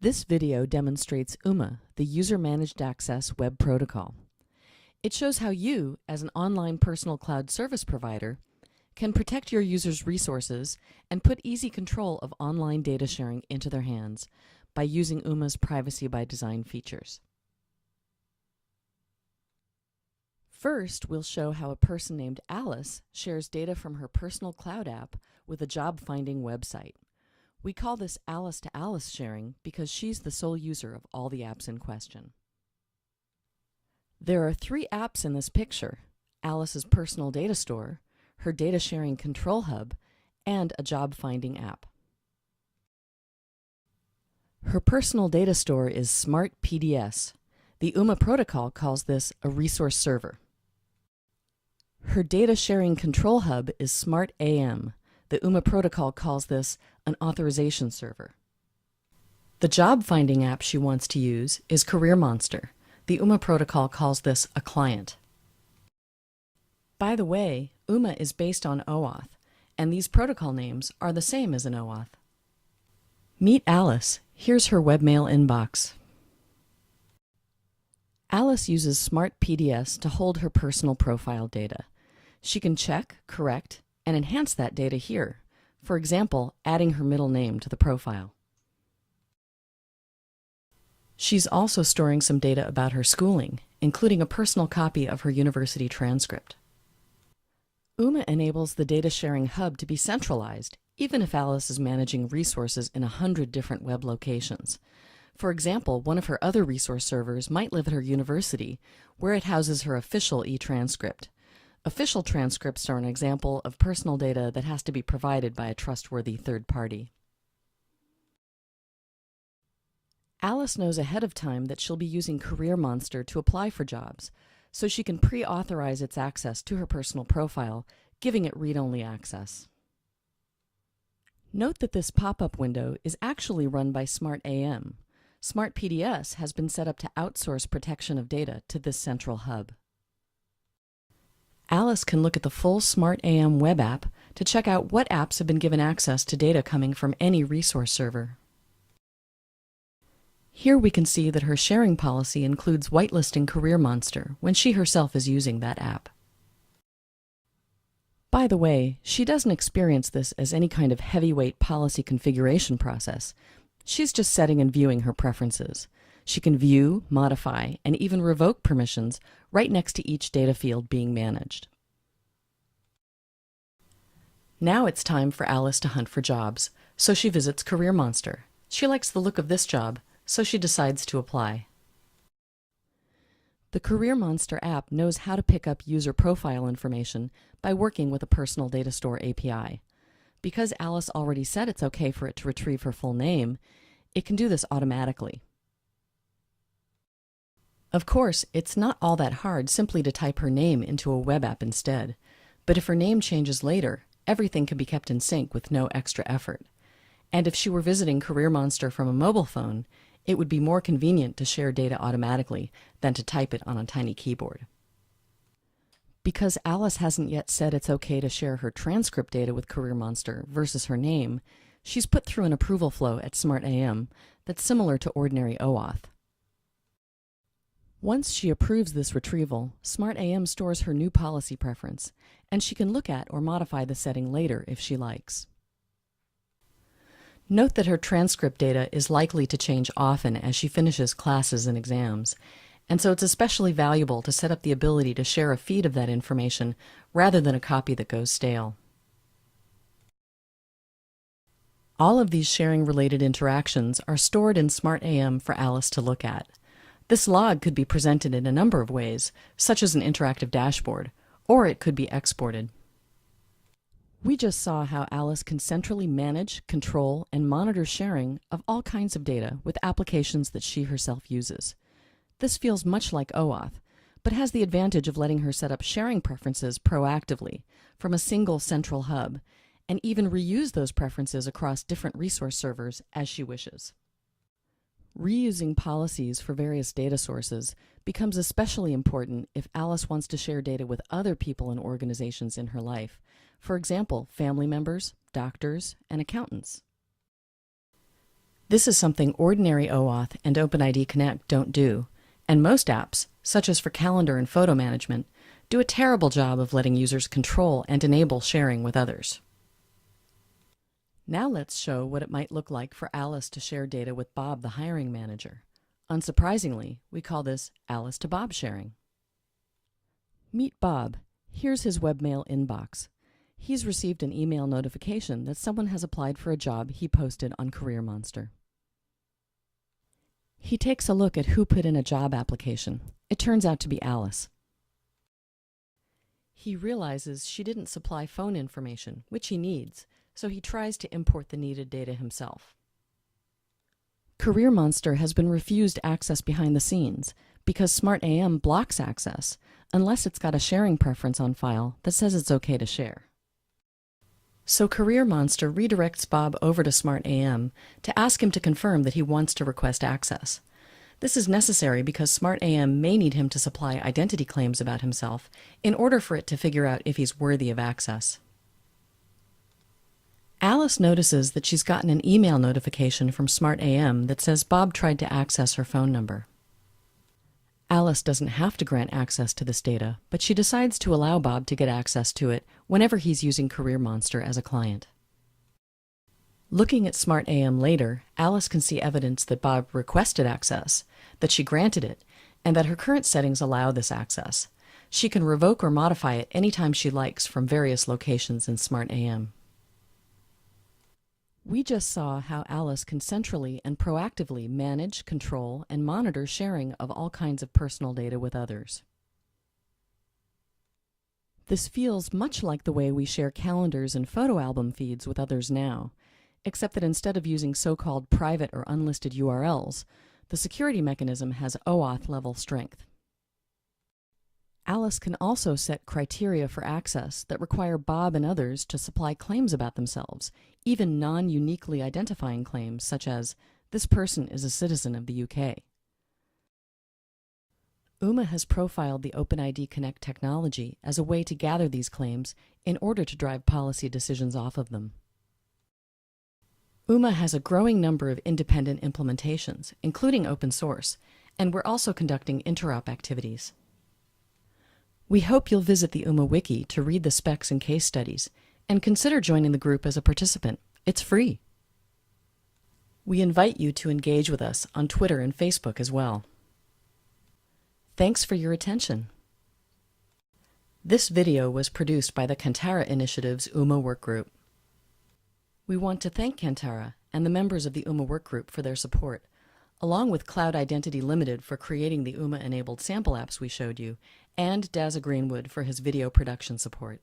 This video demonstrates UMA, the User-Managed Access Web Protocol. It shows how you, as an online personal cloud service provider, can protect your users' resources and put easy control of online data sharing into their hands by using UMA's Privacy by Design features. First, we'll show how a person named Alice shares data from her personal cloud app with a job-finding website. We call this Alice-to-Alice sharing because she's the sole user of all the apps in question. There are 3 apps in this picture: Alice's personal data store, her data sharing control hub, and a job-finding app. Her personal data store is Smart PDS. The UMA protocol calls this a resource server. Her data sharing control hub is Smart AM. The UMA protocol calls this an authorization server. The job-finding app she wants to use is Career Monster. The UMA protocol calls this a client. By the way, UMA is based on OAuth, and these protocol names are the same as in OAuth. Meet Alice. Here's her webmail inbox. Alice uses Smart PDS to hold her personal profile data. She can check, correct, and enhance that data here, for example, adding her middle name to the profile. She's also storing some data about her schooling, including a personal copy of her university transcript. UMA enables the data sharing hub to be centralized, even if Alice is managing resources in 100 different web locations. For example, one of her other resource servers might live at her university, where it houses her official e-transcript. Official transcripts are an example of personal data that has to be provided by a trustworthy third party. Alice knows ahead of time that she'll be using Career Monster to apply for jobs, so she can pre-authorize its access to her personal profile, giving it read-only access. Note that this pop-up window is actually run by Smart AM. Smart PDS has been set up to outsource protection of data to this central hub. Alice can look at the full Smart AM web app to check out what apps have been given access to data coming from any resource server. Here we can see that her sharing policy includes whitelisting Career Monster when she herself is using that app. By the way, she doesn't experience this as any kind of heavyweight policy configuration process. She's just setting and viewing her preferences. She can view, modify, and even revoke permissions right next to each data field being managed. Now it's time for Alice to hunt for jobs, so she visits Career Monster. She likes the look of this job, so she decides to apply. The Career Monster app knows how to pick up user profile information by working with a personal data store API. Because Alice already said it's okay for it to retrieve her full name, it can do this automatically. Of course, it's not all that hard simply to type her name into a web app instead, but if her name changes later, everything can be kept in sync with no extra effort. And if she were visiting Career Monster from a mobile phone, it would be more convenient to share data automatically than to type it on a tiny keyboard. Because Alice hasn't yet said it's okay to share her transcript data with Career Monster versus her name, she's put through an approval flow at Smart AM that's similar to ordinary OAuth. Once she approves this retrieval, Smart AM stores her new policy preference, and she can look at or modify the setting later if she likes. Note that her transcript data is likely to change often as she finishes classes and exams, and so it's especially valuable to set up the ability to share a feed of that information rather than a copy that goes stale. All of these sharing-related interactions are stored in Smart AM for Alice to look at. This log could be presented in a number of ways, such as an interactive dashboard, or it could be exported. We just saw how Alice can centrally manage, control, and monitor sharing of all kinds of data with applications that she herself uses. This feels much like OAuth, but has the advantage of letting her set up sharing preferences proactively from a single central hub, and even reuse those preferences across different resource servers as she wishes. Reusing policies for various data sources becomes especially important if Alice wants to share data with other people and organizations in her life, for example, family members, doctors, and accountants. This is something ordinary OAuth and OpenID Connect don't do, and most apps, such as for calendar and photo management, do a terrible job of letting users control and enable sharing with others. Now let's show what it might look like for Alice to share data with Bob, the hiring manager. Unsurprisingly, we call this Alice to Bob sharing. Meet Bob. Here's his webmail inbox. He's received an email notification that someone has applied for a job he posted on Career Monster. He takes a look at who put in a job application. It turns out to be Alice. He realizes she didn't supply phone information, which he needs, so he tries to import the needed data himself. Career Monster has been refused access behind the scenes because SmartAM blocks access unless it's got a sharing preference on file that says it's okay to share. So Career Monster redirects Bob over to SmartAM to ask him to confirm that he wants to request access. This is necessary because SmartAM may need him to supply identity claims about himself in order for it to figure out if he's worthy of access. Alice notices that she's gotten an email notification from SmartAM that says Bob tried to access her phone number. Alice doesn't have to grant access to this data, but she decides to allow Bob to get access to it whenever he's using Career Monster as a client. Looking at SmartAM later, Alice can see evidence that Bob requested access, that she granted it, and that her current settings allow this access. She can revoke or modify it anytime she likes from various locations in SmartAM. We just saw how Alice can centrally and proactively manage, control, and monitor sharing of all kinds of personal data with others. This feels much like the way we share calendars and photo album feeds with others now, except that instead of using so-called private or unlisted URLs, the security mechanism has OAuth level strength. Alice can also set criteria for access that require Bob and others to supply claims about themselves, even non-uniquely identifying claims such as, "This person is a citizen of the UK." UMA has profiled the OpenID Connect technology as a way to gather these claims in order to drive policy decisions off of them. UMA has a growing number of independent implementations, including open source, and we're also conducting interop activities. We hope you'll visit the UMA Wiki to read the specs and case studies, and consider joining the group as a participant. It's free. We invite you to engage with us on Twitter and Facebook as well. Thanks for your attention. This video was produced by the Kantara Initiative's UMA Workgroup. We want to thank Kantara and the members of the UMA Workgroup for their support, along with Cloud Identity Limited for creating the UMA-enabled sample apps we showed you, and Dazza Greenwood for his video production support.